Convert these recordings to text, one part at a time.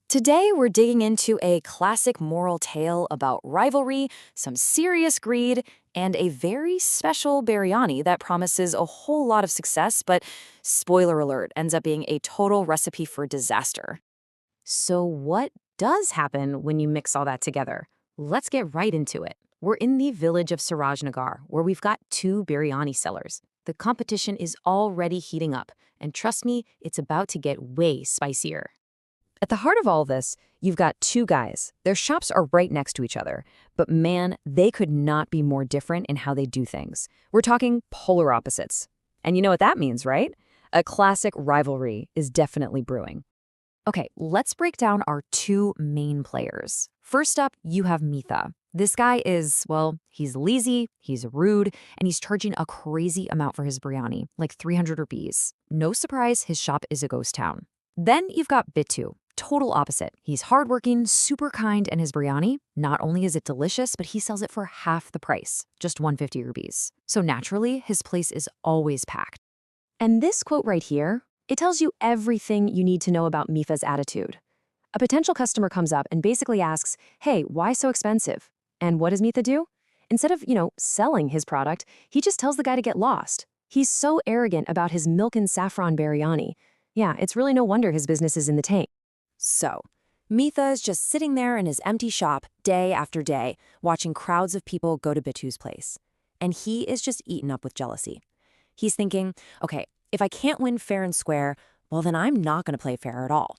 Today, we're digging into a classic moral tale about rivalry, some serious greed, and a very special biryani that promises a whole lot of success, but spoiler alert, ends up being a total recipe for disaster. So, what does happen when you mix all that together? Let's get right into it. We're in the village of Sirajnagar, where we've got two biryani sellers. The competition is already heating up, and trust me, it's about to get way spicier. At the heart of all this, you've got two guys. Their shops are right next to each other, but man, they could not be more different in how they do things. We're talking polar opposites. And you know what that means, right? A classic rivalry is definitely brewing. Okay, let's break down our two main players. First up, you have Mitha. This guy is, well, he's lazy, he's rude, and he's charging a crazy amount for his biryani, like 300 rupees. No surprise, his shop is a ghost town. Then you've got Bittu. Total opposite. He's hardworking, super kind, and his biryani, not only is it delicious, but he sells it for half the price, just 150 rupees. So naturally, his place is always packed. And this quote right here, it tells you everything you need to know about Mifa's attitude. A potential customer comes up and basically asks, hey, why so expensive? And what does Mitha do? Instead of, selling his product, he just tells the guy to get lost. He's so arrogant about his milk and saffron biryani. Yeah, it's really no wonder his business is in the tank. So, Mitha is just sitting there in his empty shop day after day, watching crowds of people go to Bittu's place. And he is just eaten up with jealousy. He's thinking, okay, if I can't win fair and square, well then I'm not going to play fair at all.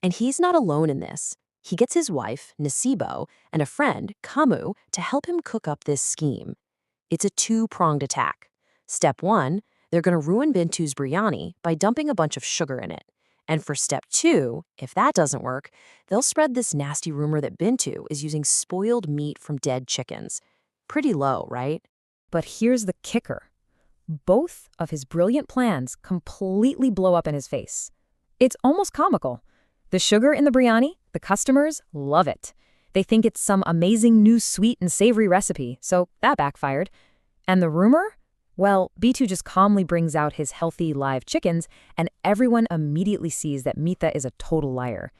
And he's not alone in this. He gets his wife, Nasibo, and a friend, Kamu, to help him cook up this scheme. It's a two-pronged attack. Step one, they're going to ruin Bintu's biryani by dumping a bunch of sugar in it. And for step two, if that doesn't work, they'll spread this nasty rumor that Bintu is using spoiled meat from dead chickens. Pretty low, right? But here's the kicker. Both of his brilliant plans completely blow up in his face. It's almost comical. The sugar in the biryani, the customers love it. They think it's some amazing new sweet and savory recipe, so that backfired. And the rumor? Well, Bittu just calmly brings out his healthy live chickens, and everyone immediately sees that Mitha is a total liar.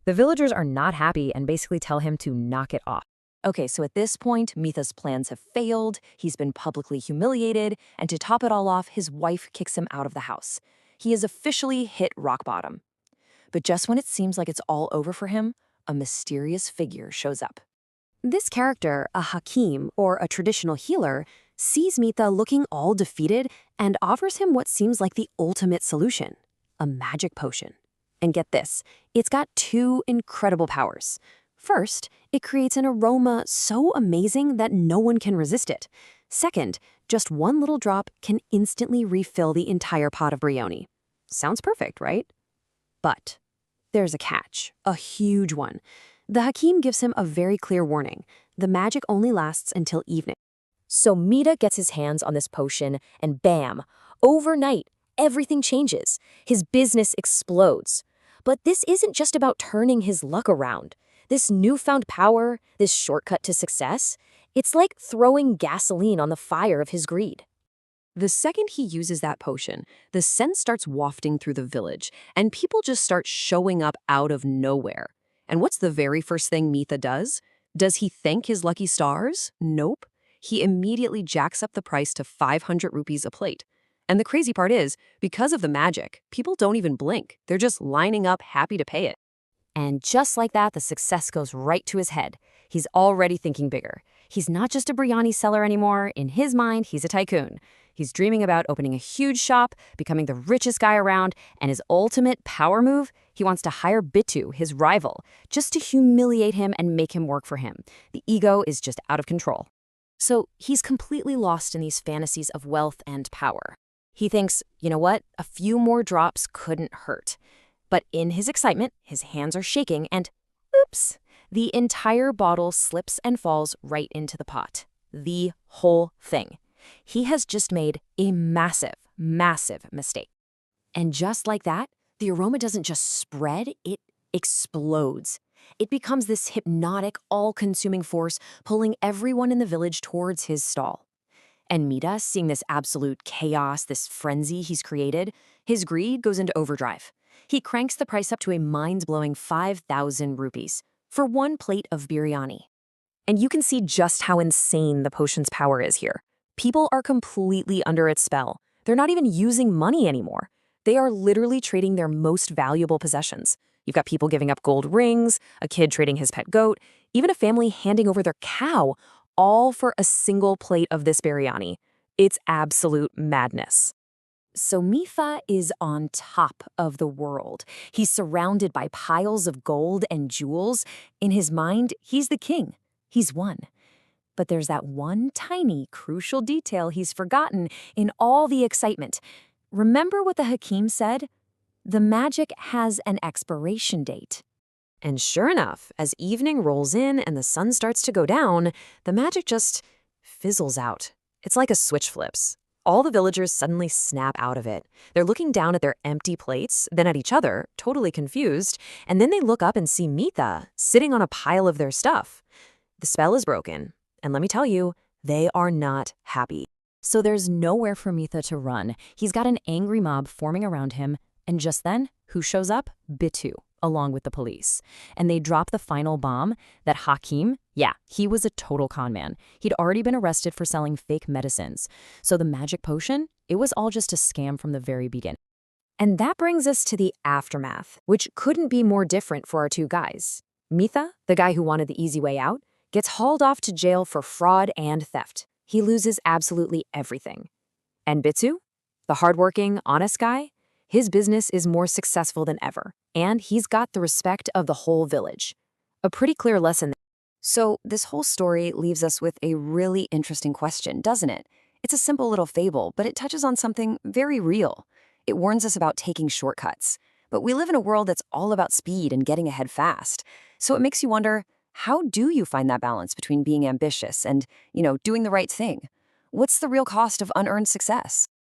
The villagers are not happy and basically tell him to knock it off. Okay, so at this point, Mitha's plans have failed, he's been publicly humiliated, and to top it all off, his wife kicks him out of the house. He has officially hit rock bottom. But just when it seems like it's all over for him, a mysterious figure shows up. This character, a Hakim, or a traditional healer, sees Mitha looking all defeated and offers him what seems like the ultimate solution, a magic potion. And get this, it's got two incredible powers. First, it creates an aroma so amazing that no one can resist it. Second, just one little drop can instantly refill the entire pot of biryani. Sounds perfect, right? But there's a catch, a huge one. The Hakim gives him a very clear warning. The magic only lasts until evening. So Mitha gets his hands on this potion, and bam, overnight, everything changes. His business explodes. But this isn't just about turning his luck around. This newfound power, this shortcut to success, it's like throwing gasoline on the fire of his greed. The second he uses that potion, the scent starts wafting through the village, and people just start showing up out of nowhere. And what's the very first thing Mitha does? Does he thank his lucky stars? Nope. He immediately jacks up the price to 500 rupees a plate. And the crazy part is, because of the magic, people don't even blink. They're just lining up happy to pay it. And just like that, the success goes right to his head. He's already thinking bigger. He's not just a biryani seller anymore. In his mind, he's a tycoon. He's dreaming about opening a huge shop, becoming the richest guy around, and his ultimate power move, he wants to hire Bittu, his rival, just to humiliate him and make him work for him. The ego is just out of control. So he's completely lost in these fantasies of wealth and power. He thinks, you know what, a few more drops couldn't hurt. But in his excitement, his hands are shaking and, oops, the entire bottle slips and falls right into the pot. The whole thing. He has just made a massive, massive mistake. And just like that, the aroma doesn't just spread, it explodes. It becomes this hypnotic, all-consuming force pulling everyone in the village towards his stall. And Mitha, seeing this absolute chaos, this frenzy he's created, his greed goes into overdrive. He cranks the price up to a mind-blowing 5,000 rupees for one plate of biryani. And you can see just how insane the potion's power is here. People are completely under its spell. They're not even using money anymore. They are literally trading their most valuable possessions. You've got people giving up gold rings, a kid trading his pet goat, even a family handing over their cow, all for a single plate of this biryani. It's absolute madness. So Mitha is on top of the world. He's surrounded by piles of gold and jewels. In his mind, he's the king. He's won. But there's that one tiny, crucial detail he's forgotten in all the excitement. Remember what the Hakim said? The magic has an expiration date. And sure enough, as evening rolls in and the sun starts to go down, the magic just fizzles out. It's like a switch flips. All the villagers suddenly snap out of it. They're looking down at their empty plates, then at each other, totally confused, and then they look up and see Mitha sitting on a pile of their stuff. The spell is broken, and let me tell you, they are not happy. So there's nowhere for Mitha to run. He's got an angry mob forming around him, and just then, who shows up? Bittu, along with the police. And they drop the final bomb that Hakim, yeah, he was a total con man. He'd already been arrested for selling fake medicines. So the magic potion, it was all just a scam from the very beginning. And that brings us to the aftermath, which couldn't be more different for our two guys. Mitha, the guy who wanted the easy way out, gets hauled off to jail for fraud and theft. He loses absolutely everything. And Bittu, the hardworking, honest guy, his business is more successful than ever, and he's got the respect of the whole village. A pretty clear lesson. So this whole story leaves us with a really interesting question, doesn't it? It's a simple little fable, but it touches on something very real. It warns us about taking shortcuts. But we live in a world that's all about speed and getting ahead fast. So it makes you wonder, how do you find that balance between being ambitious and, doing the right thing? What's the real cost of unearned success?